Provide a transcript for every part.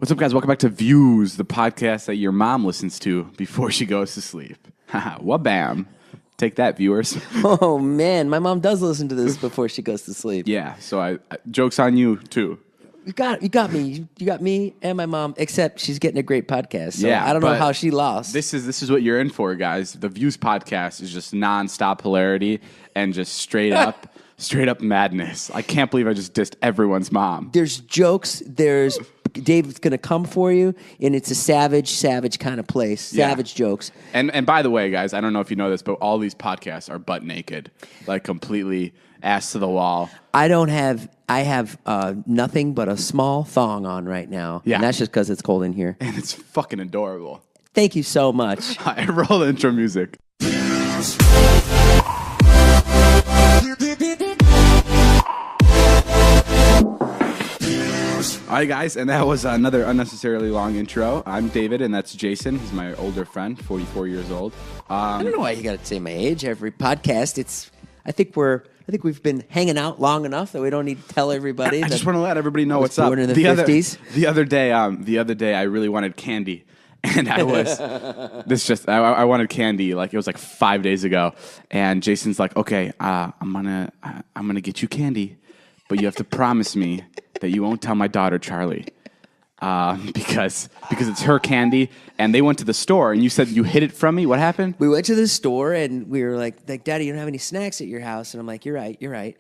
What's up, guys? Welcome back to Views, the podcast that your mom listens to before she goes to sleep. Wabam. Take that, viewers. Oh, man. My mom does listen to this before she goes to sleep. Yeah, so I joke's on you, too. You got me. You got me and my mom, except she's getting a great podcast. So Yeah, I don't know but how she lost. This is what you're in for, guys. The Views podcast is just nonstop hilarity and just straight up madness. I can't believe I just dissed everyone's mom. There's jokes. There's Dave's going to come for you, and it's a savage kind of place. Savage jokes. And by the way, guys, I don't know if you know this, but all these podcasts are butt naked, like completely ass to the wall. I have nothing but a small thong on right now. Yeah. And that's just because it's cold in here. And it's fucking adorable. Thank you so much. I roll the intro music. All right, guys, and that was another unnecessarily long intro. I'm David, and that's Jason. He's my older friend, 44 years old. I don't know why you got to say my age every podcast. I think we've been hanging out long enough that we don't need to tell everybody. I just want to let everybody know what's up. Born in the 50s. The other day, I really wanted candy, and I was I wanted candy. Like it was like 5 days ago, and Jason's like, "Okay, I'm gonna get you candy, but you have to promise me that you won't tell my daughter Charlie." Because it's her candy, and they went to the store, and you said you hid it from me. What happened? We went to the store, and we were like, Daddy, you don't have any snacks at your house? And I'm like, you're right.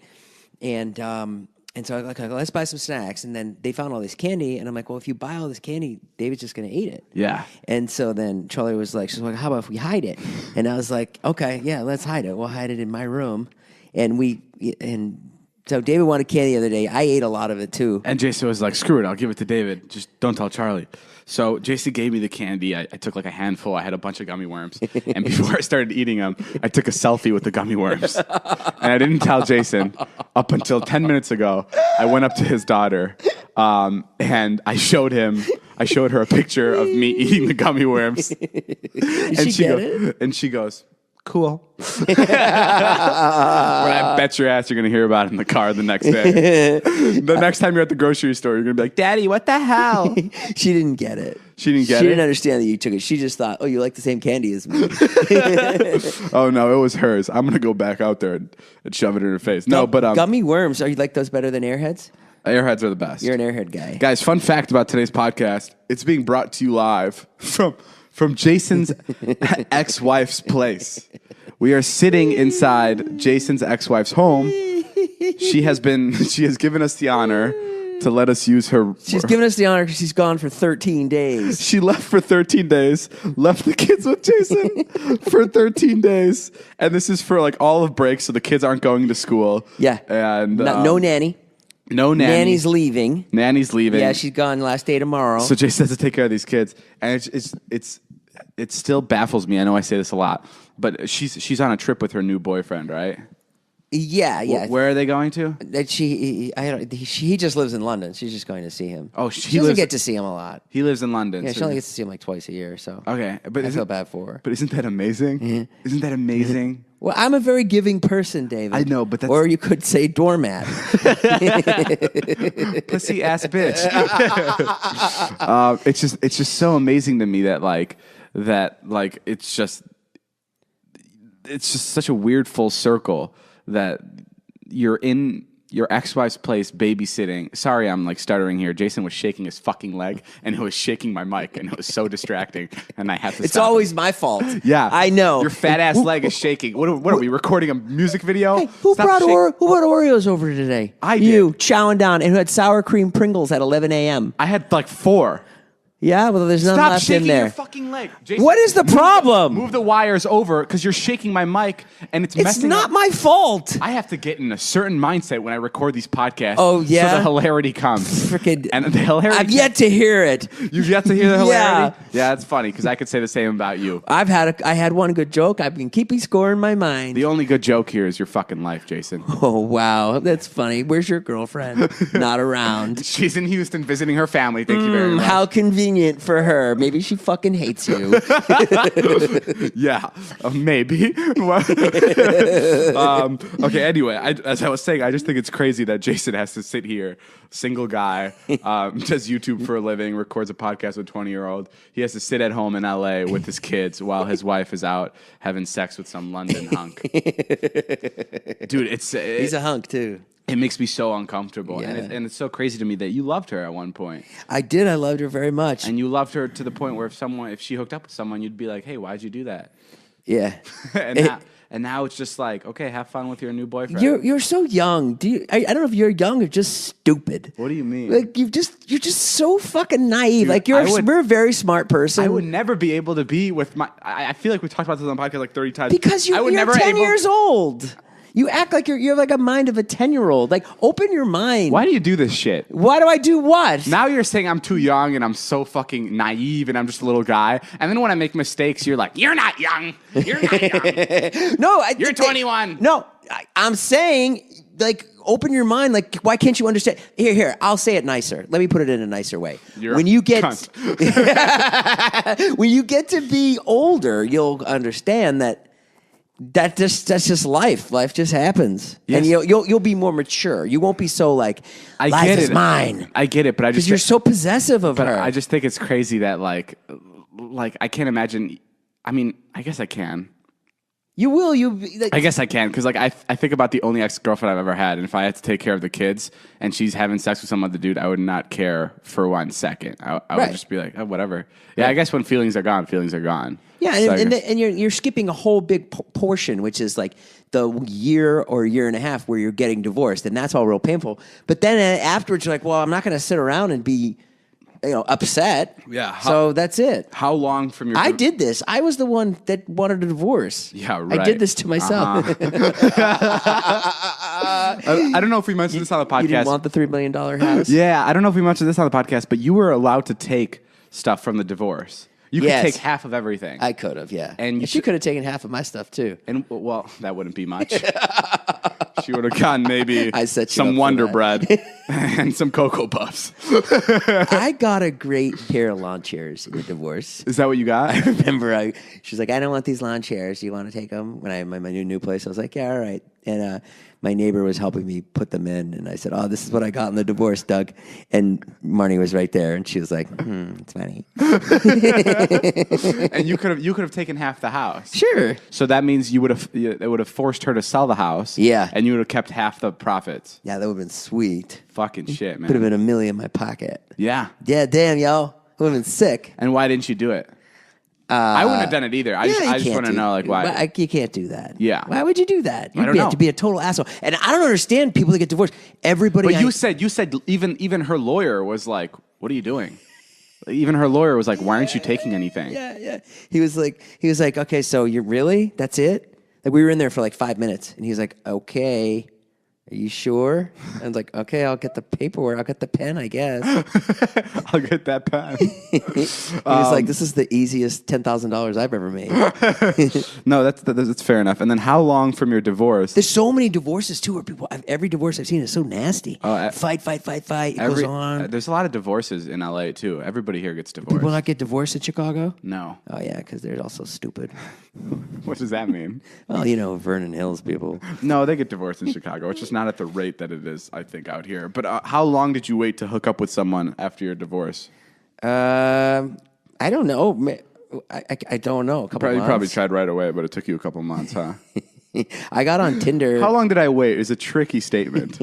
And so I'm like, let's buy some snacks. And then they found all this candy, and I'm like, well, if you buy all this candy, David's just going to eat it. Yeah. And so then Charlie was like, she's like, how about if we hide it? And I was like, okay, yeah, let's hide it. We'll hide it in my room. So David wanted candy the other day. I ate a lot of it, too. And Jason was like, screw it, I'll give it to David. Just don't tell Charlie. So Jason gave me the candy. I took like a handful. I had a bunch of gummy worms. And before I started eating them, I took a selfie with the gummy worms. And I didn't tell Jason up until 10 minutes ago. I went up to his daughter, and I showed her a picture of me eating the gummy worms. Did she get it? And she goes, cool. Well, I bet your ass you're going to hear about it in the car the next day. The next time you're at the grocery store, you're going to be like, Daddy, what the hell? She didn't get it. She didn't get it? She didn't understand that you took it. She just thought, oh, you like the same candy as me. Oh, no, it was hers. I'm going to go back out there and shove it in her face. No, but gummy worms, are you like those better than Airheads? Airheads are the best. You're an Airhead guy. Guys, fun fact about today's podcast. It's being brought to you live from Jason's ex-wife's place. We are sitting inside Jason's ex-wife's home. She has given us the honor to let us use her. She's given us the honor because she's gone for 13 days. She left for 13 days, left the kids with Jason for 13 days. And this is for like all of break, so the kids aren't going to school. Yeah. And no nanny. No nanny. Nanny's leaving. Nanny's leaving. Yeah, she's gone last day tomorrow. So Jason has to take care of these kids. And it still baffles me. I know I say this a lot, but she's on a trip with her new boyfriend, right? Yeah. Where are they going to? He just lives in London. She's just going to see him. Oh, she doesn't get to see him a lot. He lives in London. Yeah, she only gets to see him like twice a year. So okay, but I feel bad for her. But isn't that amazing? Mm-hmm. Isn't that amazing? Well, I'm a very giving person, David. I know, but that's... Or you could say doormat. Pussy ass bitch. It's just so amazing to me that it's just such a weird full circle that you're in your ex-wife's place babysitting. Sorry, I'm like stuttering here. Jason was shaking his fucking leg, and it was shaking my mic, and it was so distracting. And I have to. It's always my fault. Yeah, I know. Your fat ass leg is shaking. What are we recording a music video? Hey, who brought Oreos over today? I did. You chowing down, and who had sour cream Pringles at 11 a.m. I had like 4. Yeah, well, there's none left in there. Stop shaking your fucking leg. Jason, what is the problem? Move the wires over because you're shaking my mic and it's messing up. It's not my fault. I have to get in a certain mindset when I record these podcasts. Oh, yeah? So the hilarity comes. Freaking. And the hilarity. I've yet to hear it. You've yet to hear the hilarity? Yeah, it's funny because I could say the same about you. I had one good joke. I've been keeping score in my mind. The only good joke here is your fucking life, Jason. Oh, wow. That's funny. Where's your girlfriend? Not around. She's in Houston visiting her family. Thank you very much. How convenient. convenient for her. Maybe she fucking hates you. Yeah, maybe. Okay, anyway, as I was saying, I just think it's crazy that Jason has to sit here, single guy, does YouTube for a living, records a podcast with a 20-year-old. He has to sit at home in LA with his kids while his wife is out having sex with some London hunk. Dude, He's a hunk, too. It makes me so uncomfortable. Yeah. And it's so crazy to me that you loved her at one point. I did. I loved her very much. And you loved her to the point where if she hooked up with someone, you'd be like, hey, why'd you do that? Yeah. And now it's just like, okay, have fun with your new boyfriend. You're so young. I don't know if you're young or just stupid. What do you mean? Like you're just so fucking naive. Dude, like you're a very smart person. I would never be able to be with my. I feel like we talked about this on the podcast like 30 times. Because you're 10 years old. You act like you have like a mind of a 10-year-old. Like, open your mind. Why do you do this shit? Why do I do what? Now you're saying I'm too young and I'm so fucking naive and I'm just a little guy. And then when I make mistakes, you're like, you're not young. You're not young. No, you're 21. No, I'm saying, like, open your mind. Like, why can't you understand? Here, I'll say it nicer. Let me put it in a nicer way. When you get to be older, you'll understand that's just life. Life just happens, yes. And you'll be more mature. You won't be so like, life is mine. I get it, but because you're so possessive of her. I just think it's crazy that like I can't imagine. I mean, I guess I can. You will. I guess I can because like I think about the only ex-girlfriend I've ever had, and if I had to take care of the kids and she's having sex with some other dude, I would not care for 1 second. I would just be like, oh, whatever. Yeah, I guess when feelings are gone, feelings are gone. Yeah, so and you're skipping a whole big portion, which is like the year or year and a half where you're getting divorced, and that's all real painful. But then afterwards, you're like, well, I'm not going to sit around and be, upset. Yeah. So that's it. How long from your? I did this. I was the one that wanted a divorce. Yeah, right. I did this to myself. I don't know if we mentioned this on the podcast. You didn't want the $3 million house? Yeah, I don't know if we mentioned this on the podcast, but you were allowed to take stuff from the divorce. You could take half of everything. I could have, yeah. And she could have taken half of my stuff too. And well, that wouldn't be much. She would have gotten maybe some Wonder Bread and some Cocoa Puffs. I got a great pair of lawn chairs in the divorce. Is that what you got? I remember she's like, I don't want these lawn chairs. Do you want to take them? When I had my new place, I was like, yeah, all right. And my neighbor was helping me put them in. And I said, oh, this is what I got in the divorce, Doug. And Marnie was right there. And she was like, it's funny. And you could have taken half the house. Sure. So that means it would have forced her to sell the house. Yeah. And you would have kept half the profits. Yeah, that would have been sweet. Fucking shit, man. Could have been $1 million in my pocket. Yeah. Yeah, damn, yo. I would have been sick. And why didn't you do it? I wouldn't have done it either. I just want to know, like, why. You can't do that. Yeah. Why would you do that? I don't know. Have to be a total asshole. And I don't understand people that get divorced. Everybody. But you said even her lawyer was like, "What are you doing?" Even her lawyer was like, "Why aren't you taking anything?" Yeah. He was like, okay, so you're really? That's it? Like we were in there for like 5 minutes, and he was like, okay. Are you sure? I was like, okay, I'll get the paperwork. I'll get the pen, I guess. I'll get that pen. He was like, this is the easiest $10,000 I've ever made. No, that's fair enough. And then how long from your divorce? There's so many divorces, too, where every divorce I've seen is so nasty. Fight. It goes on. There's a lot of divorces in LA, too. Everybody here gets divorced. People not get divorced in Chicago? No. Oh, yeah, because they're also stupid. What does that mean? Well, Vernon Hills people. No, they get divorced in Chicago. It's just not at the rate that it is, I think, out here. But how long did you wait to hook up with someone after your divorce? I don't know. I don't know. A couple months. You probably tried right away, but it took you a couple months, huh? I got on Tinder. How long did I wait is a tricky statement.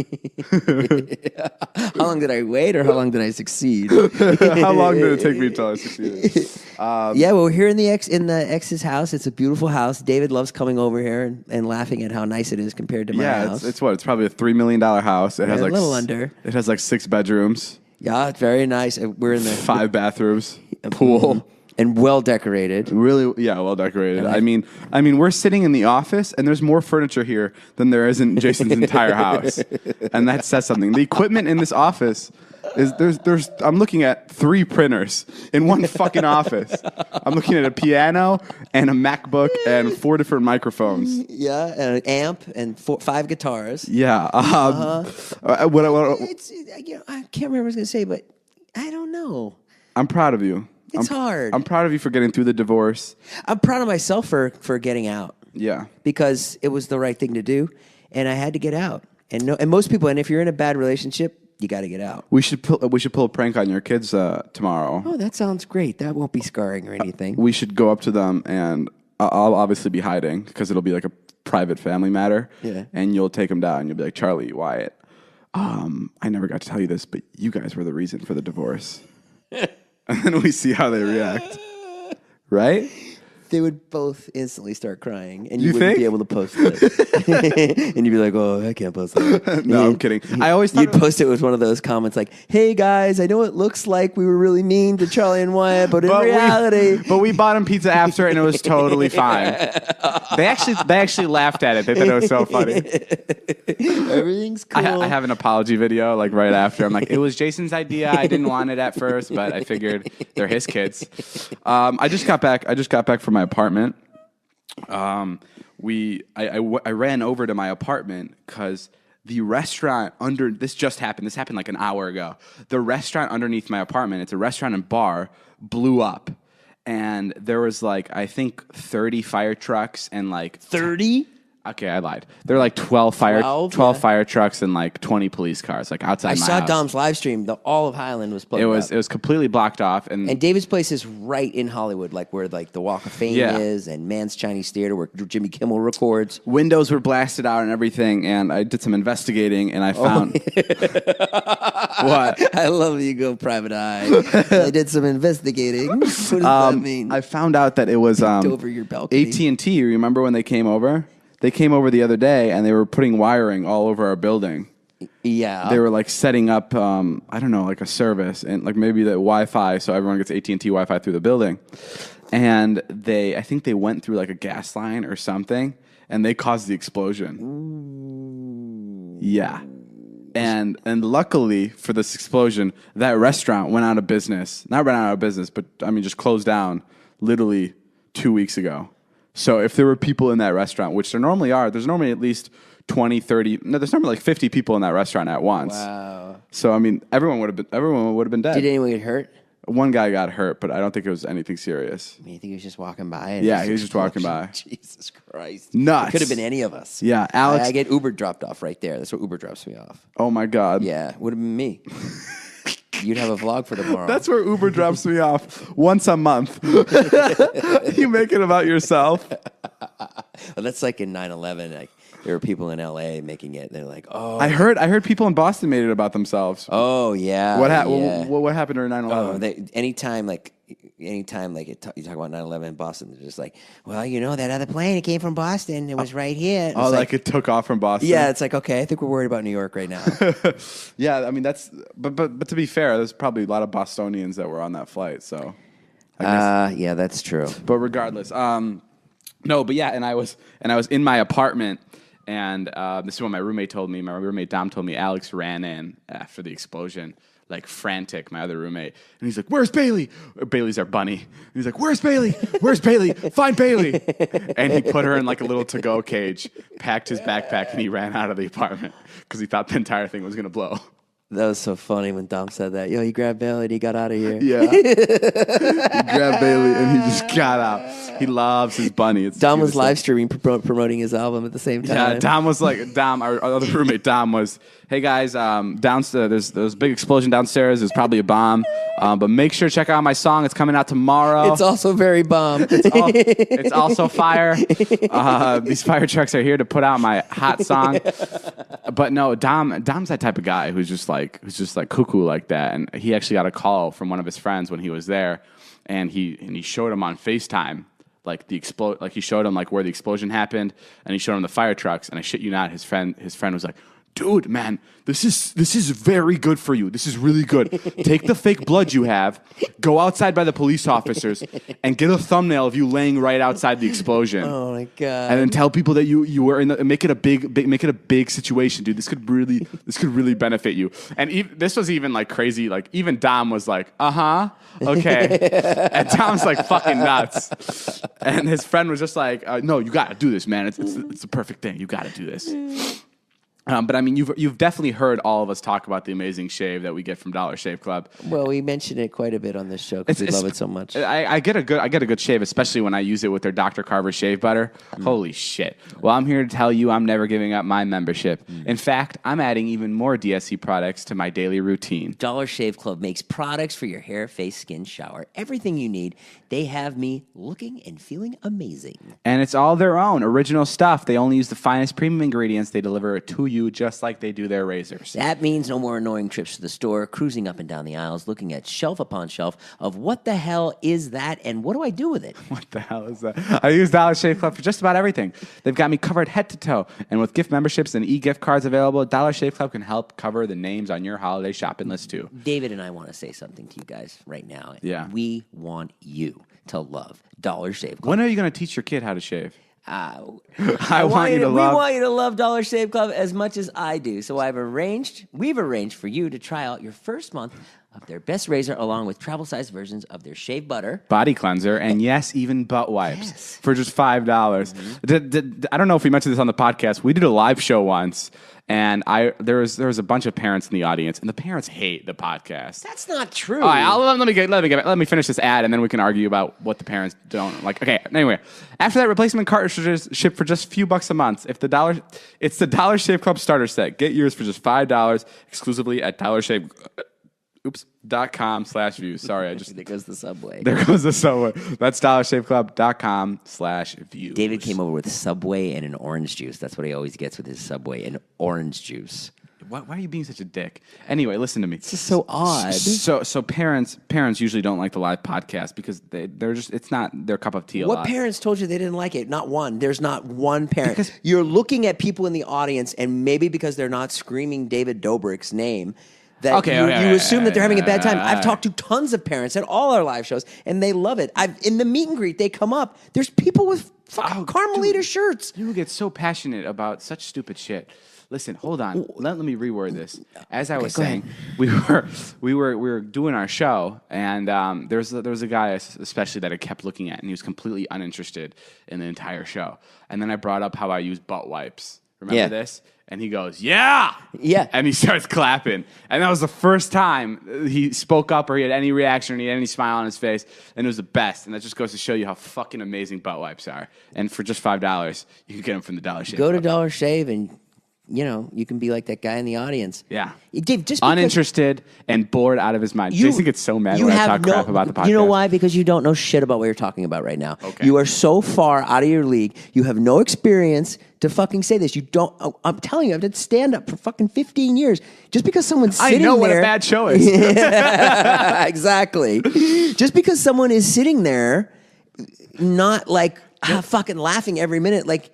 How long did I wait or how long did I succeed? How long did it take me until I succeeded? Yeah, well, we're here in the ex's house. It's a beautiful house. David loves coming over here and laughing at how nice it is compared to my house. It's probably a $3 million house. It has like a little under. It has like 6 bedrooms. Yeah, it's very nice. We're in the 5 bathrooms, pool. And well decorated. Really, yeah, well decorated. I mean, we're sitting in the office, and there's more furniture here than there is in Jason's entire house, and that says something. The equipment in this office is there's. I'm looking at 3 printers in one fucking office. I'm looking at a piano and a MacBook and 4 different microphones. Yeah, and an amp and 5 guitars. Yeah. I can't remember what I was gonna say, but I don't know. I'm proud of you. It's hard. I'm proud of you for getting through the divorce. I'm proud of myself for getting out. Yeah. Because it was the right thing to do, and I had to get out. And most people, and if you're in a bad relationship, you got to get out. We should pull a prank on your kids tomorrow. Oh, that sounds great. That won't be scarring or anything. We should go up to them, and I'll obviously be hiding because it'll be like a private family matter. Yeah. And you'll take them down, and you'll be like, Charlie, Wyatt, I never got to tell you this, but you guys were the reason for the divorce. And then we see how they react. Right? They would both instantly start crying, and You you wouldn't think? be able to post it. And you'd be like, "Oh, I can't post that." No, I'm kidding. I always thought You'd post it with one of those comments like, "Hey guys, I know it looks like we were really mean to Charlie and Wyatt, but in reality, but we bought them pizza after, and it was totally fine. They actually laughed at it. They thought it was so funny. everything's cool." I have an apology video like right after. I'm like, it was Jason's idea. I didn't want it at first, but I figured they're his kids. I just got back from my apartment. I ran over to my apartment because the restaurant this just happened. This happened like an hour ago. The restaurant underneath my apartment, it's a restaurant and bar, blew up. And there was like, I think 30 fire trucks and like 30. Okay, I lied. There were like 12 fire yeah. fire trucks and like 20 police cars like outside I my saw house. Dom's live stream. All of Highland was plugged It up. was completely blocked off, And David's place is right in Hollywood, like where like the Walk of Fame Yeah. is, and Mann's Chinese Theater, where Jimmy Kimmel records. windows were blasted out and everything. And I did some investigating, and I found what. I love that you go private eye. I did some investigating. What does that mean? I found out that it was over your balcony. AT&T. You remember when they came over? They came over the other day, and they were putting wiring all over our building. Yeah. They were like setting up, I don't know, like a service and like maybe the Wi-Fi, so everyone gets AT&T Wi-Fi through the building. And I think they went through like a gas line or something, and they caused the explosion. Ooh. Yeah. And luckily for this explosion, that restaurant went out of business. Not went out of business, but I mean just closed down literally 2 weeks ago. So if there were people in that restaurant, which there normally are, there's normally at least 20, 30, no, there's normally like 50 people in that restaurant at once. Wow. So I mean, everyone would have been dead. Did anyone get hurt? One guy got hurt, but I don't think it was anything serious. I mean, you think he was just walking by? And Yeah, he was just walking by. Jesus Christ. Nuts. It could have been any of us. Yeah, Alex. I get Uber dropped off right there. That's where Uber drops me off. Oh my God. Yeah, would have been me. You'd have a vlog for tomorrow. That's where Uber drops me off once a month. You make it about yourself. Well, that's like in 9/11. Like there were people in LA making it. They're like, oh, I heard people in Boston made it about themselves. oh yeah. What yeah. what happened during 9/11? Oh, anytime you talk about 9/11 in Boston, they're just like, well, you know that other plane, it came from Boston. It was right here. Oh, like it took off from Boston. Yeah, it's like, okay, I think we're worried about New York right now. Yeah, I mean but to be fair, there's probably a lot of Bostonians that were on that flight. So, I guess. Yeah, that's true. But regardless, no, but yeah, and I was in my apartment, and this is what my roommate told me. My roommate Dom told me Alex ran in after the explosion, like frantic. My other roommate, and he's like, "Where's Bailey?" Bailey's our bunny. And he's like, "Where's Bailey? Where's Bailey? Find Bailey!" And he put her in like a little to-go cage, packed his backpack, and he ran out of the apartment because he thought the entire thing was gonna blow. That was so funny when Dom said that. Yo, he grabbed Bailey and he got out of here. Yeah. He grabbed Bailey and he just got out. He loves his bunny. It's Dom was cutest live thing. streaming, promoting his album at the same time. Yeah, Dom was like, our other roommate, Dom was, hey guys, downstairs, there's a big explosion downstairs. There's probably a bomb. But make sure to check out my song. It's coming out tomorrow. It's also very bomb. It's also fire. These fire trucks are here to put out my hot song. But no, Dom's that type of guy who's just like cuckoo like that. And he actually got a call from one of his friends when he was there, and he showed him on FaceTime like he showed him like where the explosion happened, and he showed him the fire trucks. And I shit you not, his friend was like, dude, man, this is very good for you. This is really good. Take the fake blood you have, go outside by the police officers, and get a thumbnail of you laying right outside the explosion. Oh my God! And then tell people that you were in the, make it a big situation, dude. This could really benefit you. And this was even like crazy. Like even Dom was like, okay. And Dom's like fucking nuts. And his friend was just like, no, you got to do this, man. It's the perfect thing. You got to do this. But I mean, you've definitely heard all of us talk about the amazing shave that we get from Dollar Shave Club. Well, we mentioned it quite a bit on this show because we love it so much. I get a good shave, especially when I use it with their Dr. Carver shave butter. Holy shit! Well, I'm here to tell you, I'm never giving up my membership. In fact, I'm adding even more DSC products to my daily routine. Dollar Shave Club makes products for your hair, face, skin, shower, everything you need. They have me looking and feeling amazing. And it's all their own original stuff. They only use the finest premium ingredients. They deliver it to you just like they do their razors. That means no more annoying trips to the store, cruising up and down the aisles, looking at shelf upon shelf of what the hell is that and what do I do with it? What the hell is that? I use Dollar Shave Club for just about everything. They've got me covered head to toe. And with gift memberships and e-gift cards available, Dollar Shave Club can help cover the names on your holiday shopping list too. David and I want to say something to you guys right now. Yeah. We want you to love Dollar Shave Club. When are you going to teach your kid how to shave? We want you to love Dollar Shave Club as much as I do. So we've arranged for you to try out your first month of their best razor along with travel-sized versions of their shave butter, body cleanser, and yes, even butt wipes for just $5. I don't know if we mentioned this on the podcast. We did a live show once, and there was a bunch of parents in the audience, and the parents hate the podcast. That's not true. All right, let me finish this ad, and then we can argue about what the parents don't like. Okay, anyway, after that, replacement cartridges ship for just a few bucks a month. It's the Dollar Shave Club starter set. Get yours for just $5 exclusively at DollarShave.com/views. Sorry, There goes the Subway. There goes the Subway. That's DollarShaveClub.com/views. David came over with Subway and an orange juice. That's what he always gets with his Subway, an orange juice. Why are you being such a dick? Anyway, listen to me. It's just so odd. So parents usually don't like the live podcast because it's not their cup of tea. What parents told you they didn't like it? Not one. There's not one parent. You're looking at people in the audience, and maybe because they're not screaming David Dobrik's name, that you assume that they're having a bad time. I've talked to tons of parents at all our live shows, and they love it. In the meet and greet, they come up. There's people with fucking Carmelita shirts. You get so passionate about such stupid shit. Listen, hold on. Let me reword this. As I was saying, we were doing our show, and there was a guy especially that I kept looking at, and he was completely uninterested in the entire show. And then I brought up how I use butt wipes. Remember this? And he goes, yeah. And he starts clapping. And that was the first time he spoke up or he had any reaction or he had any smile on his face. And it was the best. And that just goes to show you how fucking amazing butt wipes are. And for just $5, you can get them from the Dollar Shave. Go to Dollar Shave and, you can be like that guy in the audience. Yeah. Dave, just uninterested and bored out of his mind. Jason gets so mad when I talk crap about the podcast. You know why? Because you don't know shit about what you're talking about right now. Okay. You are so far out of your league. You have no experience to fucking say this. You don't. I'm telling you, I've done stand up for fucking 15 years. Just because someone's sitting there. I know what a bad show is. Exactly. Just because someone is sitting there, not like fucking laughing every minute, like.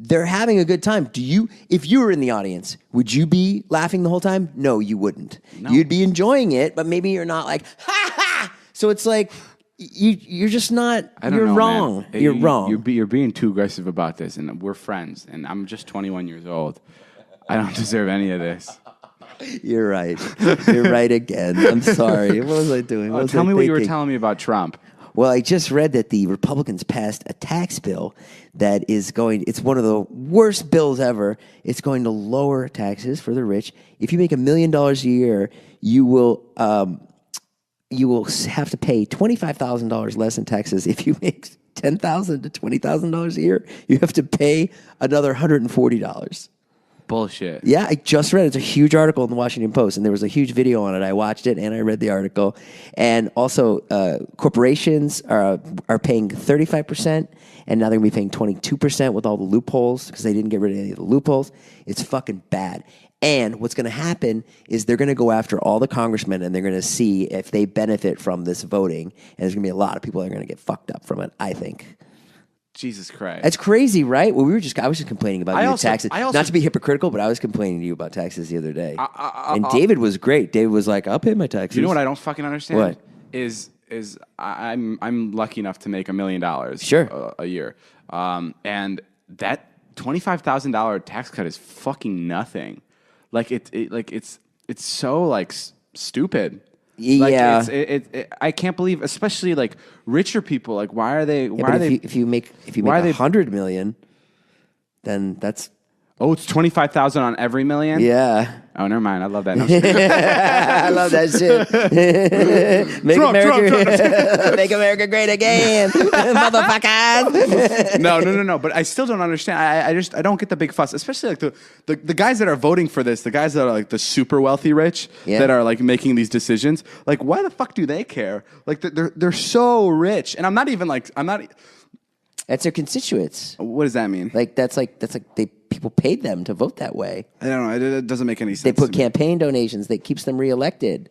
They're having a good time. If you were in the audience, would you be laughing the whole time? No, you wouldn't. No. You'd be enjoying it, but maybe you're not like, ha ha. So it's like, you're just not, you're wrong. Man. You're wrong. You're being too aggressive about this, and we're friends, and I'm just 21 years old. I don't deserve any of this. You're right. You're right again. I'm sorry. What was I doing? Tell me what you were telling me about Trump. Well, I just read that the Republicans passed a tax bill that it's one of the worst bills ever. It's going to lower taxes for the rich. If you make $1 million a year, you will have to pay $25,000 less in taxes. If you make $10,000 to $20,000 a year, you have to pay another $140. Bullshit. Yeah, I just read it. It's a huge article in the Washington Post, and there was a huge video on it. I watched it, and I read the article. And also, corporations are paying 35%, and now they're going to be paying 22% with all the loopholes because they didn't get rid of any of the loopholes. It's fucking bad. And what's going to happen is they're going to go after all the congressmen, and they're going to see if they benefit from this voting. And there's going to be a lot of people that are going to get fucked up from it, I think. Jesus Christ. That's crazy, right? Well, I was just complaining about your taxes. Not to be hypocritical, but I was complaining to you about taxes the other day. And David was great. David was like, I'll pay my taxes. You know what I don't fucking understand? What? Is I'm lucky enough to make $1 million a year. And that $25,000 tax cut is fucking nothing. Like it's so like stupid. Yeah, I can't believe, especially like richer people. Like, why are they? If you make $100 million, then that's Oh, it's 25,000 on every million? Yeah. Oh, never mind. I love that. No, I love that shit. Trump. Make America great again, motherfuckers. No. But I still don't understand. I don't get the big fuss, especially like the guys that are voting for this, the guys that are like the super wealthy rich that are like making these decisions. Like, why the fuck do they care? Like, they're so rich, and I'm not. That's their constituents. What does that mean? Like that's like people paid them to vote that way. I don't know. It doesn't make any sense. They put campaign donations that keeps them reelected.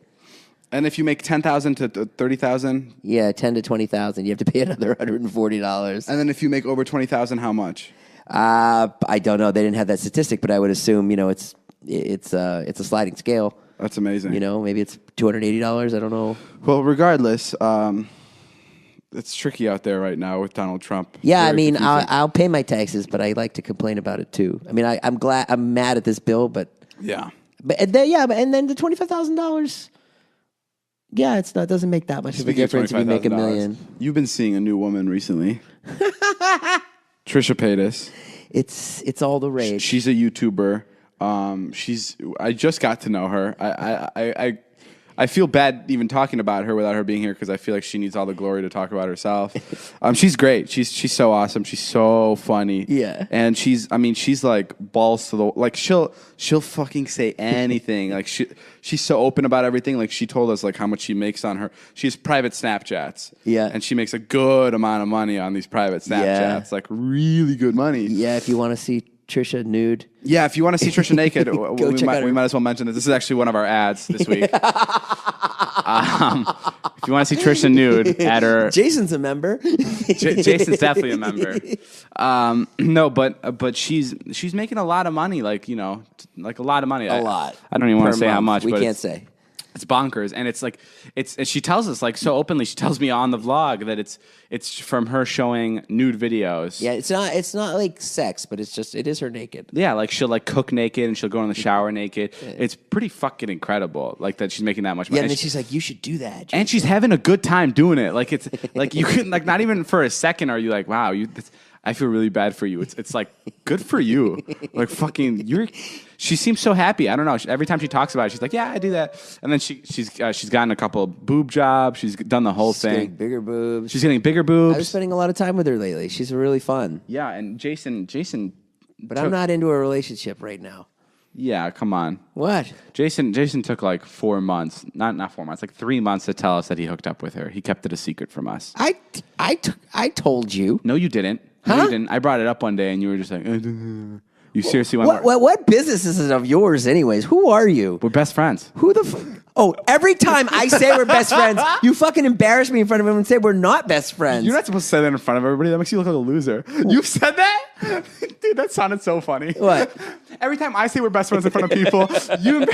And if you make 10,000 to 30,000, 10 to 20,000, you have to pay another $140. and then if you make over 20,000, how much? I don't know. They didn't have that statistic, but I would assume it's a sliding scale. That's amazing. Maybe it's $280. I don't know. Well, regardless, it's tricky out there right now with Donald Trump. Yeah, Very I mean, confusing. I'll pay my taxes, but I like to complain about it too. I mean, I'm mad at this bill, but yeah. and then the $25,000. Yeah, it doesn't make that much of a Speaking of difference if you make $1 $25,000, million. You've been seeing a new woman recently. Trisha Paytas. It's all the rage. She's a YouTuber. I just got to know her. I feel bad even talking about her without her being here because I feel like she needs all the glory to talk about herself. She's great. She's so awesome. She's so funny. Yeah. And she's like balls to the like she'll fucking say anything. Like she's so open about everything. Like she told us like how much she makes on her. She has private Snapchats. Yeah. And she makes a good amount of money on these private Snapchats. Yeah. Like really good money. Yeah, if you want to see Trisha nude. Yeah, if you want to see Trisha naked, we check out her. might as well mention this. This is actually one of our ads this week. If you want to see Trisha nude, at her. Jason's a member. Jason's definitely a member. No, but she's making a lot of money. Like like a lot of money. A lot. I don't even want to say how month. much. We but can't say. It's bonkers, and it's like and she tells us like so openly. She tells me on the vlog that it's from her showing nude videos. Yeah, it's not like sex, but it is her naked. Yeah, like she'll like cook naked and she'll go in the shower naked. It's pretty fucking incredible. Like that she's making that much money. Yeah, and then she's like, "You should do that." Jason. And she's having a good time doing it. Like it's like you can like not even for a second are you like, wow, I feel really bad for you. It's like good for you. Like fucking she seems so happy. I don't know. Every time she talks about it, she's like, "Yeah, I do that." And then she's gotten a couple of boob jobs. She's done the whole thing. Getting bigger boobs. She's getting bigger boobs. I was spending a lot of time with her lately. She's really fun. Yeah, and Jason. But I'm not into a relationship right now. Yeah, come on. What? Jason took like 4 months, not 4 months, like 3 months to tell us that he hooked up with her. He kept it a secret from us. I told you. No, you didn't. No, Huh? you didn't. I brought it up one day, and you were just like, you seriously want? What business is it of yours, anyways? Who are you? We're best friends. Who the? Oh, every time I say we're best friends, you fucking embarrass me in front of him and say we're not best friends. You're not supposed to say that in front of everybody. That makes you look like a loser. You said that? Dude, that sounded so funny. What? Every time I say we're best friends in front of people, you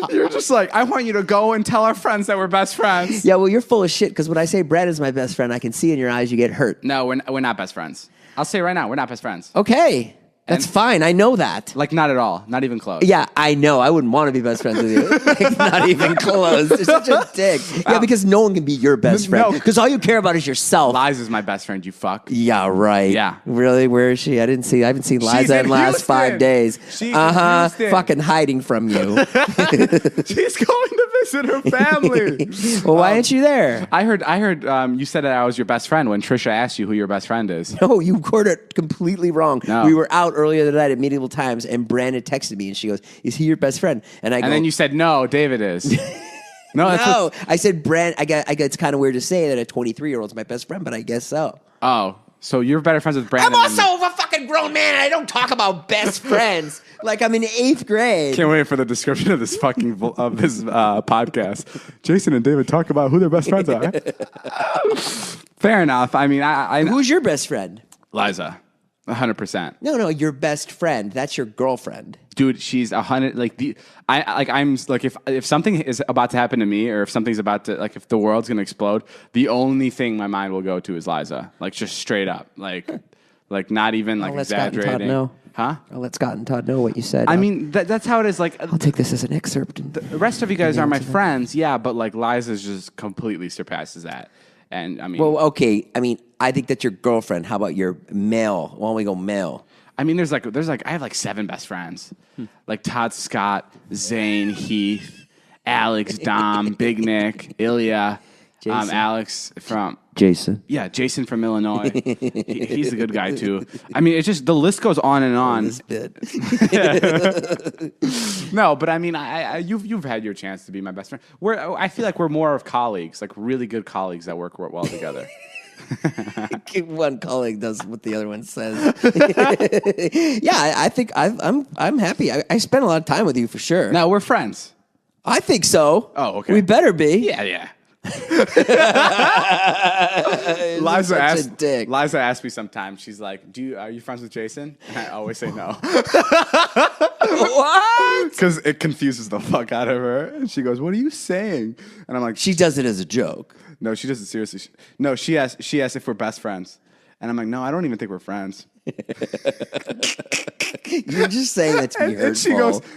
you're just like, I want you to go and tell our friends that we're best friends. Yeah, well, you're full of shit because when I say Brad is my best friend, I can see in your eyes you get hurt. No, we're not best friends. I'll say right now, we're not best friends. Okay. That's fine. I know that. Like, not at all. Not even close. Yeah, I know. I wouldn't want to be best friends with you. Like, not even close. You're such a dick. Yeah, because no one can be your best friend. No. Because all you care about is yourself. Liza's my best friend, you fuck. Yeah, right. Yeah. Really? Where is she? I haven't seen Liza in the last 5 days. She's in Houston. Fucking hiding from you. She's going to visit her family. Well, why aren't you there? I heard. You said that I was your best friend when Trisha asked you who your best friend is. No, you heard it completely wrong. No. We were out earlier tonight at medieval times, and Brandon texted me, and she goes, "Is he your best friend?" And I go, And then you said no, David is. No, that's no. I said, Brand. I guess it's kind of weird to say that a 23-year-old's my best friend, but I guess so. Oh, so you're better friends with Brandon. I'm also a fucking grown man, and I don't talk about best friends like I'm in 8th grade. Can't wait for the description of this fucking podcast. Jason and David talk about who their best friends are. Fair enough. I mean, I Who's your best friend? Liza, 100%. No, your best friend. That's your girlfriend. Dude, she's 100. If something is about to happen to me, or if something's about to if the world's gonna explode, the only thing my mind will go to is Liza. Like just straight up, like not even I'll let Scott and exaggerating. Todd know. Huh? I'll let Scott and Todd know what you said. I mean, that's how it is. Like I'll take this as an excerpt. the rest of you guys are my friends, yeah, but like Liza's just completely surpasses that. And I mean, Well, okay. I mean, I think that's your girlfriend. How about your male? Why don't we go male? I mean, there's like I have like 7 best friends, like Todd, Scott, Zane, Heath, Alex, Dom, Big Nick, Ilya, Jason. Alex from Jason. Yeah, Jason from Illinois. He's a good guy too. I mean, it's just the list goes on and on. This bit. No, but I mean, you've had your chance to be my best friend. I feel like we're more of colleagues, like really good colleagues that work well together. One colleague does what the other one says. Yeah, I think I'm happy. I spent a lot of time with you for sure. No, we're friends. I think so. Oh, okay. We better be. Yeah. Liza asked me sometimes. She's like, "Are you friends with Jason?" And I always say no. What? Because it confuses the fuck out of her. And she goes, "What are you saying?" And I'm like, She does it as a joke. "No, she does it seriously." No, she asked if we're best friends, and I'm like, "No, I don't even think we're friends." You're just saying that to be hurtful. And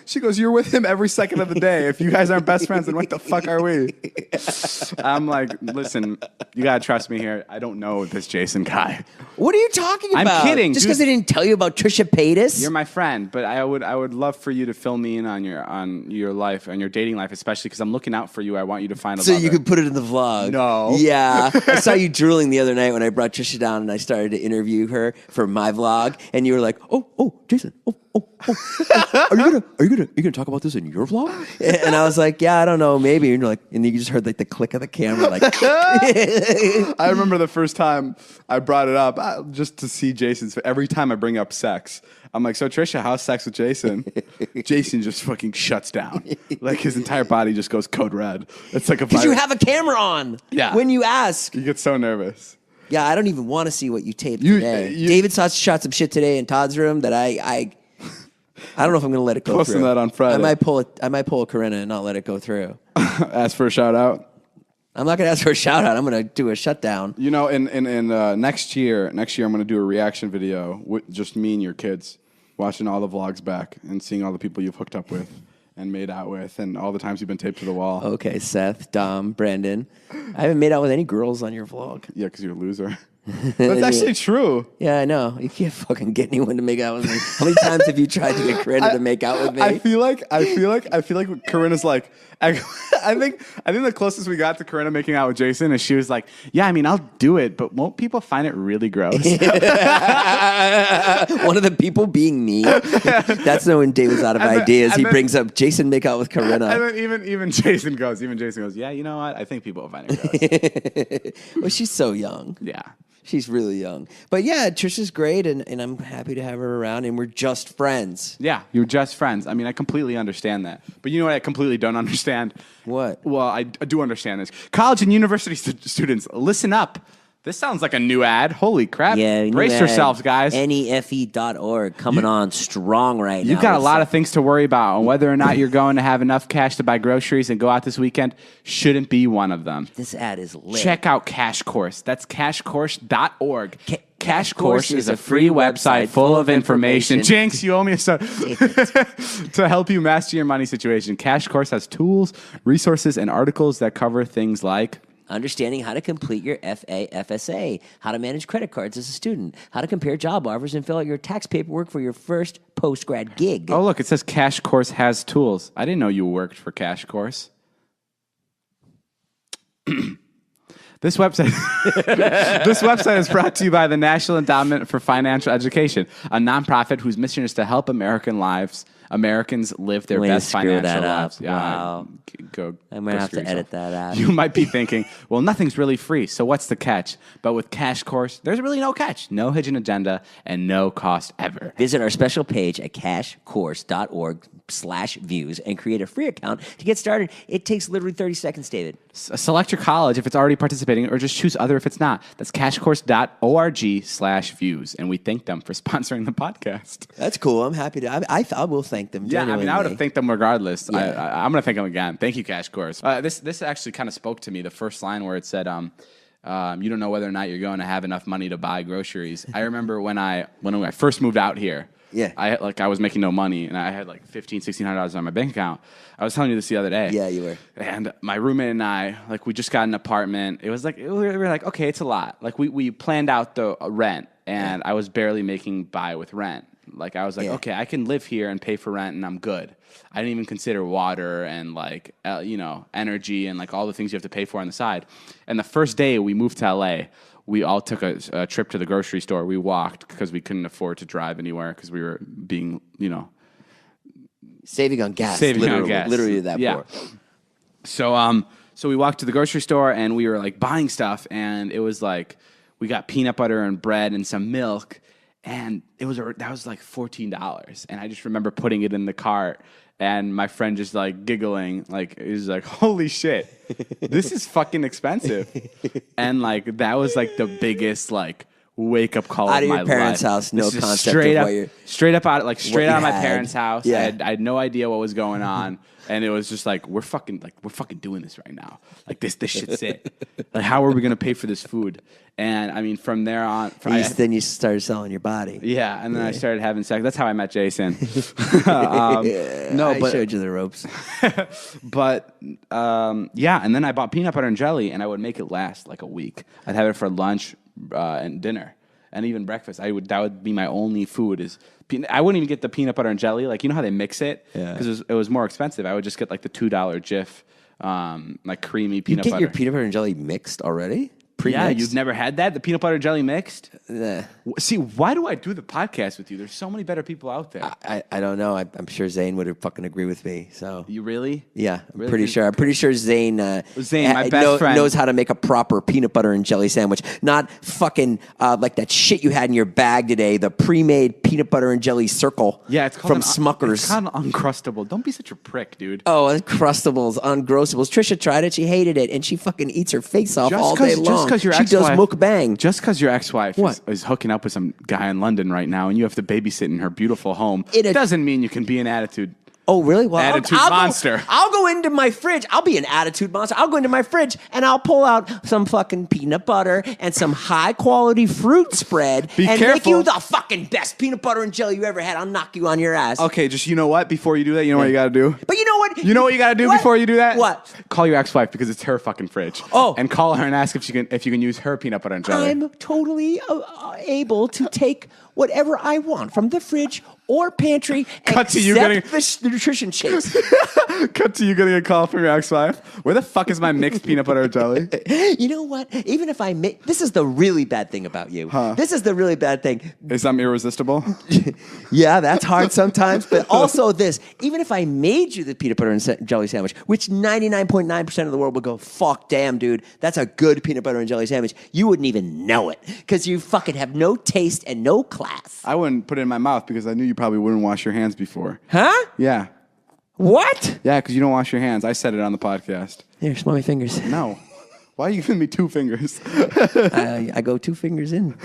she goes, "You're with him every second of the day. If you guys aren't best friends, then what the fuck are we?" I'm like, "Listen, you gotta trust me here. I don't know this Jason guy." What are you talking I'm about? kidding, Just dude. because I didn't tell you about Trisha Paytas? You're my friend, but I would love for you to fill me in on your life, on your dating life, especially because I'm looking out for you. I want you to find a So lover. you could put it in the vlog. No. Yeah. I saw you drooling the other night when I brought Trisha down and I started to interview her for my vlog, and you were like, "Oh, Jason, oh. Are you gonna talk about this in your vlog?" And I was like, "Yeah, I don't know, maybe." And you're like, and then you just heard like the click of the camera, like. I remember the first time I brought it up just to see Jason's. Every time I bring up sex, I'm like, "So Trisha, how's sex with Jason?" Jason just fucking shuts down. Like his entire body just goes code red. It's like a Because you have a camera on. Yeah. When you ask. You get so nervous. Yeah, I don't even want to see what you taped today. David shot some shit today in Todd's room that I don't know if I'm going to let it go Posting through. that on Friday. I might pull a Corinna and not let it go through. Ask for a shout out. I'm not going to ask for a shout out. I'm going to do a shutdown. You know, in next year, I'm going to do a reaction video with just me and your kids watching all the vlogs back and seeing all the people you've hooked up with and made out with and all the times you've been taped to the wall. Okay, Seth, Dom, Brandon. I haven't made out with any girls on your vlog. Yeah, because you're a loser. That's actually true. Yeah, I know. You can't fucking get anyone to make out with me. How many times have you tried to get Corinna to make out with me? I feel like Corinna's like, I think the closest we got to Corinna making out with Jason is she was like, "Yeah, I mean, I'll do it, but won't people find it really gross?" One of the people being me. That's when David's out of ideas. He brings up Jason make out with Corinna. And then even Jason goes, "Yeah, you know what? I think people will find it gross." Well, she's so young. Yeah. She's really young. But yeah, Trisha's great, and I'm happy to have her around, and we're just friends. Yeah, you're just friends. I mean, I completely understand that. But you know what I completely don't understand? What? Well, I do understand this. College and university students, listen up. This sounds like a new ad. Holy crap. Yeah, brace yourselves, guys. NEFE.org coming on strong right now. You've got a lot of things to worry about, and whether or not you're going to have enough cash to buy groceries and go out this weekend shouldn't be one of them. This ad is lit. Check out Cash Course. That's cashcourse.org. Cash Course is a free website full of information. Jinx, you owe me a start. To help you master your money situation. Cash Course has tools, resources, and articles that cover things like understanding how to complete your FAFSA, how to manage credit cards as a student, how to compare job offers and fill out your tax paperwork for your first post-grad gig. Oh, look, it says Cash Course has tools. I didn't know you worked for Cash Course. This website is brought to you by the National Endowment for Financial Education, a nonprofit whose mission is to help Americans live their best financial lives. Yeah, wow. I'm going to have to edit that out. You might be thinking, well, nothing's really free, so what's the catch? But with Cash Course, there's really no catch. No hidden agenda and no cost ever. Visit our special page at cashcourse.org/views and create a free account to get started. It takes literally 30 seconds, David. Select your college if it's already participating, or just choose other if it's not. That's cashcourse.org/views, and we thank them for sponsoring the podcast. That's cool. I'm happy to. I will thank them. Yeah, I mean, I would have thanked them regardless. Yeah. I'm going to thank them again. Thank you, Cash Course. This actually kind of spoke to me. The first line where it said, "You don't know whether or not you're going to have enough money to buy groceries." I remember when I first moved out here. Yeah. I was making no money, and I had like $1,500-$1,600 on my bank account. I was telling you this the other day. Yeah, you were. And my roommate and I, like, we just got an apartment. It was like we were like, okay, it's a lot. Like we planned out the rent, and I was barely making by with rent. Like I was like, okay, I can live here and pay for rent, and I'm good. I didn't even consider water and like energy and like all the things you have to pay for on the side. And the first day we moved to LA, we all took a trip to the grocery store. We walked because we couldn't afford to drive anywhere because we were being saving on gas. Literally that poor. So we walked to the grocery store and we were like buying stuff, and it was like we got peanut butter and bread and some milk. And that was like $14, and I just remember putting it in the cart, and my friend just like giggling, like he was like, "Holy shit, this is fucking expensive!" And like that was like the biggest like wake up call out of of my your parents' life. house, no This is concept straight of up, what you're straight out of my had. parents' house. Yeah. I had no idea what was going on. And it was just like we're fucking doing this right now. Like this shit's it. Like how are we gonna pay for this food? And I mean, from there on, then you started selling your body. yeah. And then I started having sex. That's how I met Jason. I showed you the ropes. But yeah. And then I bought peanut butter and jelly, and I would make it last like a week. I'd have it for lunch and dinner, and even breakfast. That would be my only food. I wouldn't even get the peanut butter and jelly. Like, you know how they mix it? Yeah. Because it was more expensive. I would just get like the $2 Jif, like creamy peanut You get butter. your peanut butter and jelly mixed already? Yeah, Pre-mixed? you've never had that? The peanut butter jelly mixed? Nah. See, why do I do the podcast with you? There's so many better people out there. I don't know. I'm sure Zane would have fucking agree with me. So You really? yeah, I'm Really? pretty sure. I'm pretty sure Zane, my best friend, knows how to make a proper peanut butter and jelly sandwich. Not fucking like that shit you had in your bag today. The pre-made peanut butter and jelly circle. Yeah, it's called from Smucker's. It's called Uncrustable. Don't be such a prick, dude. Oh, Uncrustables, Ungrossables. Trisha tried it. She hated it, and she fucking eats her face off all day long. Just because your she ex-wife, does mukbang. Just because your ex-wife What? is hooking up with some guy in London right now, and you have to babysit in her beautiful home, It doesn't mean you can be an attitude. Oh, really? Well, Attitude monster. I'll go into my fridge. I'll be an attitude monster. I'll go into my fridge and I'll pull out some fucking peanut butter and some high quality fruit spread Be and careful. make you the fucking best peanut butter and jelly you ever had. I'll knock you on your ass. Okay, just you know what? Before you do that, you know what you got to do? But you know what? You know what you got to do What? before you do that? What? Call your ex-wife because it's her fucking fridge. Oh. And call her and ask if you can use her peanut butter and jelly. I'm totally able to take whatever I want from the fridge or pantry Cut to you except getting- the nutrition shakes. Cut to you getting a call from your ex-wife. Where the fuck is my mixed peanut butter and jelly? You know what? Even if I make... This is the really bad thing about you. This is the really bad thing. Is I'm irresistible? Yeah, that's hard sometimes. But also this, even if I made you the peanut butter and jelly sandwich, which 99.9% of the world would go, fuck, damn, dude, that's a good peanut butter and jelly sandwich, you wouldn't even know it because you fucking have no taste and no class. I wouldn't put it in my mouth because I knew you probably wouldn't wash your hands before. Huh? Yeah. What? Yeah, because you don't wash your hands. I said it on the podcast. Here, smell my fingers. No. Why are you giving me 2 fingers? I go 2 fingers in.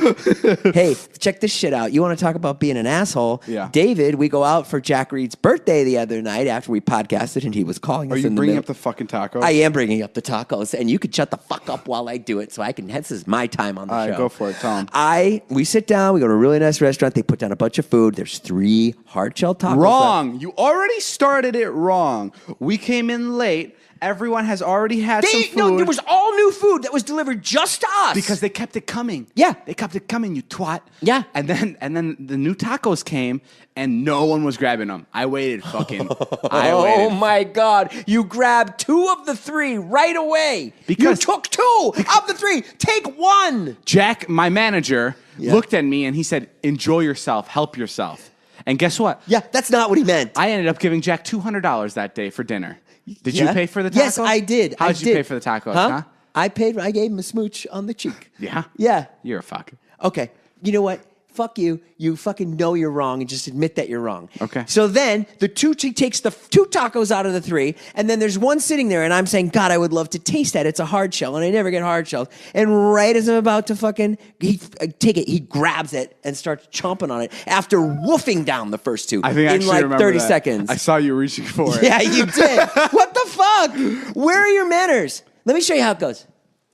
Hey, check this shit out. You want to talk about being an asshole? Yeah. David, we go out for Jack Reed's birthday the other night after we podcasted, and he was calling us. Are you in bringing the up the fucking tacos? I am bringing up the tacos, and you could shut the fuck up while I do it, so I can. This is my time on the All show. right, go for it. Tell 'em. We sit down. We go to a really nice restaurant. They put down a bunch of food. There's 3 hard shell tacos. Wrong. You already started it wrong. We came in late. Everyone has already had some food. No, there was all new food that was delivered just to us. Because they kept it coming. Yeah. They kept it coming, you twat. Yeah. And then the new tacos came and no one was grabbing them. I waited fucking. Oh my God. You grabbed 2 of the 3 right away. Because- you took 2 of the 3. Take 1. Jack, my manager, looked at me and he said, "Enjoy yourself, help yourself." And guess what? Yeah, that's not what he meant. I ended up giving Jack $200 that day for dinner. Did Yeah. you pay for the tacos? Yes, I did. How I did you pay for the tacos? Huh? I gave him a smooch on the cheek. Yeah. Yeah. You're a fuck. Okay. You know what? Fuck you. You fucking know you're wrong and just admit that you're wrong. Okay. So then he takes the 2 tacos out of the 3, and then there's one sitting there, and I'm saying, God, I would love to taste that. It's a hard shell, and I never get hard shells. And right as I'm about to fucking take it, he grabs it and starts chomping on it after woofing down the first 2 I think I in actually like remember 30 that. seconds. I saw you reaching for it. Yeah, you did. What the fuck? Where are your manners? Let me show you how it goes.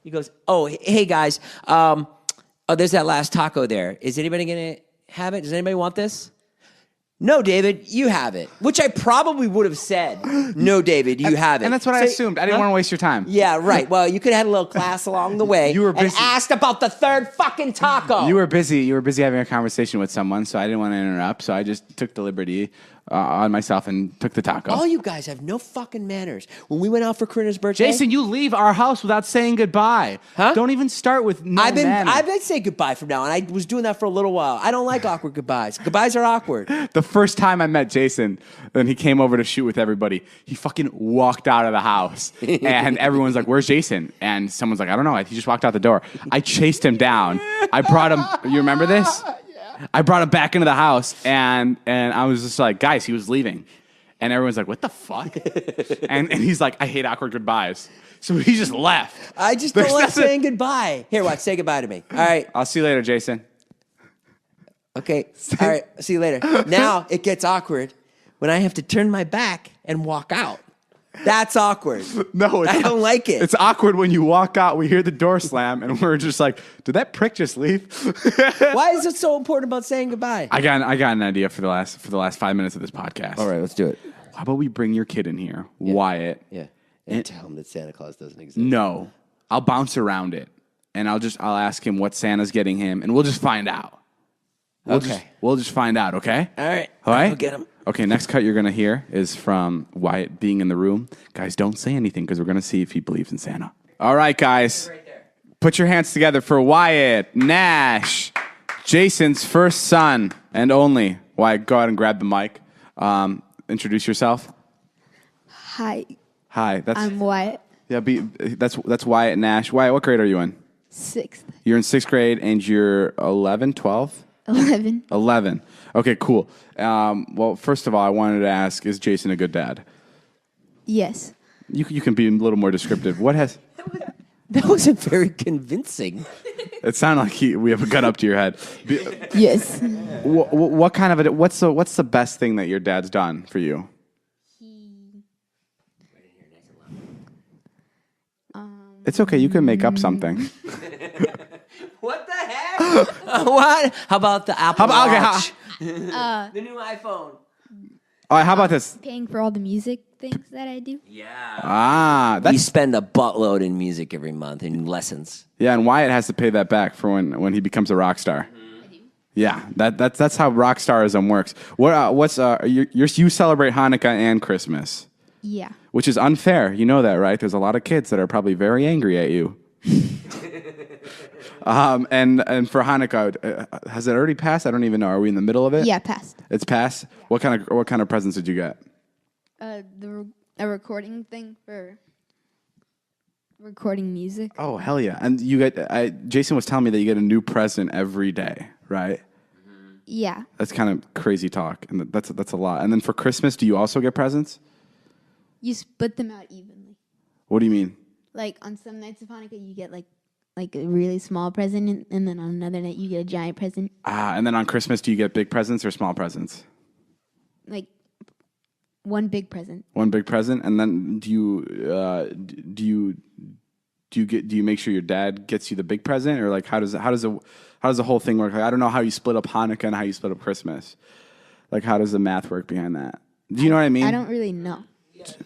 He goes, oh, hey guys, there's that last taco there. Is anybody gonna have it? Does anybody want this? no, David, you have it. Which I probably would have said, no, David, you have it. And that's what I assumed. I didn't want to waste your time. Yeah, right. Well, you could have had a little class along the way. You were busy. And asked about the third fucking taco. You were busy having a conversation with someone, so I didn't want to interrupt. So I just took the liberty on myself and took the taco. All you guys have no fucking manners. When we went out for Karina's birthday, Jason, you leave our house without saying goodbye. Huh? Don't even start with no manners. I've been saying goodbye from now on. I was doing that for a little while. I don't like awkward goodbyes. Goodbyes are awkward. The first time I met Jason, then he came over to shoot with everybody. He fucking walked out of the house, and everyone's like, "Where's Jason?" And someone's like, "I don't know. He just walked out the door." I chased him down. I brought him. You remember this? I brought him back into the house, and I was just like, "Guys, he was leaving," and everyone's like, "What the fuck?" and he's like, "I hate awkward goodbyes." So he just left. I just don't like saying goodbye. Here, watch. Say goodbye to me. All right. I'll see you later, Jason. Okay. All right. See you later. Now it gets awkward when I have to turn my back and walk out. That's awkward. No, I don't like it. It's awkward when you walk out, we hear the door slam, and we're just like, did that prick just leave? Why is it so important about saying goodbye? I got an idea for the last 5 minutes of this podcast. All right, let's do it. How about we bring your kid in here, Wyatt? Yeah. And tell him that Santa Claus doesn't exist. No. I'll bounce around it, and I'll ask him what Santa's getting him, and we'll just find out. We'll just find out, okay? All right. All right? I'll get him. Okay, next cut you're going to hear is from Wyatt being in the room. Guys, don't say anything because we're going to see if he believes in Santa. All right, guys. Right there. Put your hands together for Wyatt Nash, Jason's first son and only. Wyatt, go ahead and grab the mic. Introduce yourself. Hi, Hi. I'm Wyatt, Yeah, that's Wyatt Nash. Wyatt, what grade are you in? 6th, You're in 6th grade and you're 11, 12? 11. 11. Okay, cool. Well, first of all, I wanted to ask, is Jason a good dad? Yes. You can be a little more descriptive. That wasn't very convincing. It sounded like we have a gun up to your head. Yes. What kind of what's the best thing that your dad's done for you? It's okay. You can make up something. What the heck? What? How about the Apple Watch? The new iPhone. All right, how about this? Paying for all the music things that I do. Yeah. We spend a buttload in music every month in lessons. Yeah, and Wyatt has to pay that back for when he becomes a rock star. Yeah, that's how rock starism works. You celebrate Hanukkah and Christmas? Yeah. Which is unfair. You know that, right? There's a lot of kids that are probably very angry at you. And for Hanukkah, has it already passed? I don't even know. Are we in the middle of it? Yeah, passed. It's passed. What kind of presents did you get? A recording thing for recording music. Oh, hell yeah! And Jason was telling me that you get a new present every day, right? Yeah. That's kind of crazy talk, and that's a lot. And then for Christmas, do you also get presents? You split them out evenly. What do you mean? Like on some nights of Hanukkah, you get like a really small present, and then on another night you get a giant present. And then on Christmas, do you get big presents or small presents? Like one big present. One big present, and then do you make sure your dad gets you the big present, or like how does the whole thing work? Like, I don't know how you split up Hanukkah and how you split up Christmas. Like, how does the math work behind that? Do you know what I mean? I don't really know.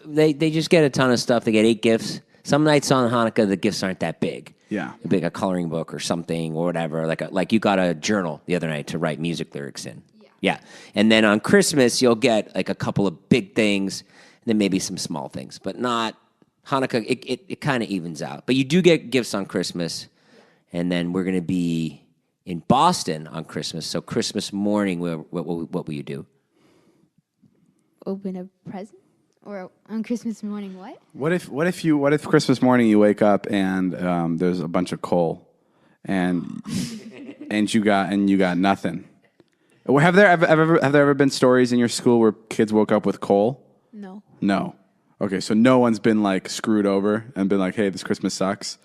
They just get a ton of stuff. They get 8 gifts. Some nights on Hanukkah, the gifts aren't that big. Yeah. Like a coloring book or something or whatever. Like you got a journal the other night to write music lyrics in. Yeah. And then on Christmas, you'll get like a couple of big things and then maybe some small things. But not Hanukkah. It kind of evens out. But you do get gifts on Christmas. And then we're going to be in Boston on Christmas. So Christmas morning, what will you do? Open a present? Or on Christmas morning, what? What if Christmas morning you wake up and there's a bunch of coal, and you got nothing? Have there ever been stories in your school where kids woke up with coal? No. No. Okay, so no one's been like screwed over and been like, "Hey, this Christmas sucks."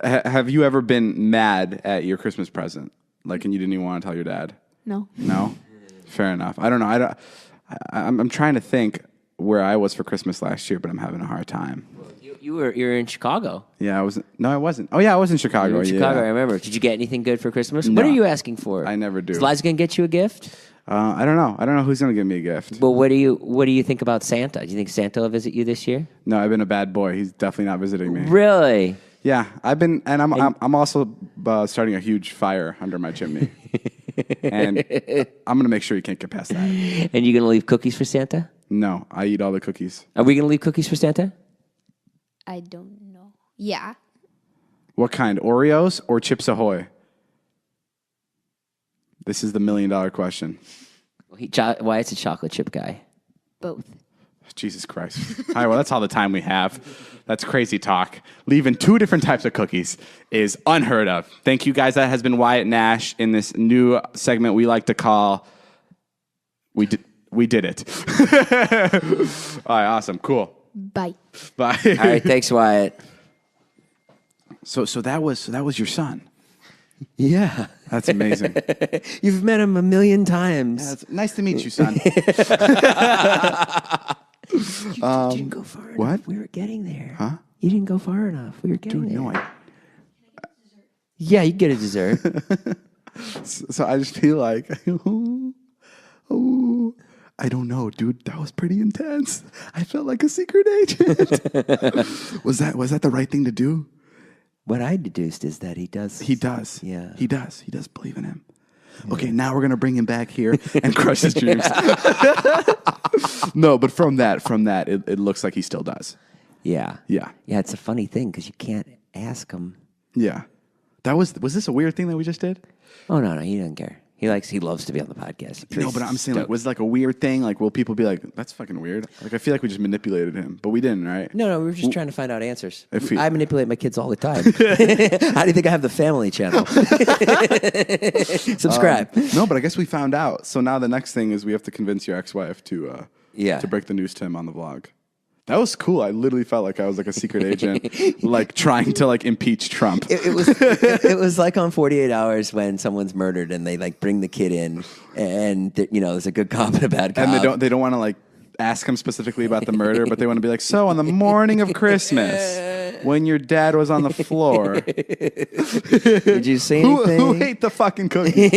Have you ever been mad at your Christmas present, like, and you didn't even want to tell your dad? No. No. Fair enough. I don't know. I'm trying to think where I was for Christmas last year, but I'm having a hard time. You're in Chicago. Yeah, I wasn't. No, I wasn't. Oh yeah, I was in Chicago. You were in Chicago, yeah. I remember. Did you get anything good for Christmas? No. What are you asking for? I never do. Is Liza gonna get you a gift? I don't know. I don't know who's gonna give me a gift. Well, what do you think about Santa? Do you think Santa will visit you this year? No, I've been a bad boy. He's definitely not visiting me. Really? Yeah, I've been, and I'm also starting a huge fire under my chimney, and I'm gonna make sure you can't get past that. And you gonna leave cookies for Santa? No, I eat all the cookies. Are we gonna leave cookies for Santa? I don't know. Yeah. What kind? Oreos or Chips Ahoy? This is the $1 million question. Why it's a chocolate chip guy? Both. Jesus Christ. All right, well, that's all the time we have. That's crazy talk. Leaving 2 different types of cookies is unheard of. Thank you, guys. That has been Wyatt Nash in this new segment we like to call We Did It. All right, awesome. Cool. Bye. Bye. All right, thanks, Wyatt. So that was your son. Yeah. That's amazing. You've met him 1,000,000 times. It's nice to meet you, son. You didn't go far enough. what? We were getting there. Huh? You didn't go far enough. We were getting Dude, there. no, Yeah, you get a dessert. So I just feel like, oh, I don't know, dude. That was pretty intense. I felt like a secret agent. Was that the right thing to do? What I deduced is that he does. He does. Yeah. He does. He does believe in him. Okay, now we're gonna bring him back here and crush his dreams. No, but from that, it looks like he still does. Yeah. Yeah. Yeah, it's a funny thing because you can't ask him. Yeah. Was this a weird thing that we just did? Oh, no, he doesn't care. He loves to be on the podcast. No, but I'm saying, like, was it like a weird thing? Like, will people be like, that's fucking weird? Like, I feel like we just manipulated him, but we didn't, right? No, we were just trying to find out answers. If he- I manipulate my kids all the time. How do you think I have the family channel? Subscribe. No, but I guess we found out. So now the next thing is we have to convince your ex-wife to break the news to him on the vlog. That was cool. I literally felt like I was like a secret agent, like trying to like impeach Trump. It was like on 48 Hours when someone's murdered and they like bring the kid in and there's a good cop and a bad cop. And they don't want to like ask him specifically about the murder, but they want to be like, so on the morning of Christmas, when your dad was on the floor, Did you see anything? who ate the fucking cookie?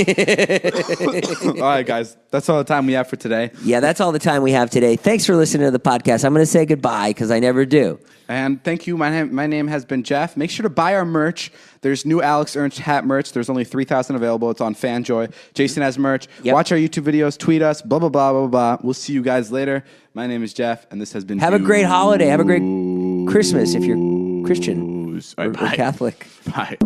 All right, guys, that's all the time we have for today. Yeah, that's all the time we have today. Thanks for listening to the podcast. I'm going to say goodbye because I never do. And thank you. My name has been Jeff. Make sure to buy our merch. There's new Alex Ernst hat merch. There's only 3,000 available. It's on Fanjoy. Jason has merch. Yep. Watch our YouTube videos. Tweet us. Blah, blah, blah, blah, blah. We'll see you guys later. My name is Jeff, and this has been Have a great holiday. Have a great Christmas if you're Christian All right, or Catholic. Bye.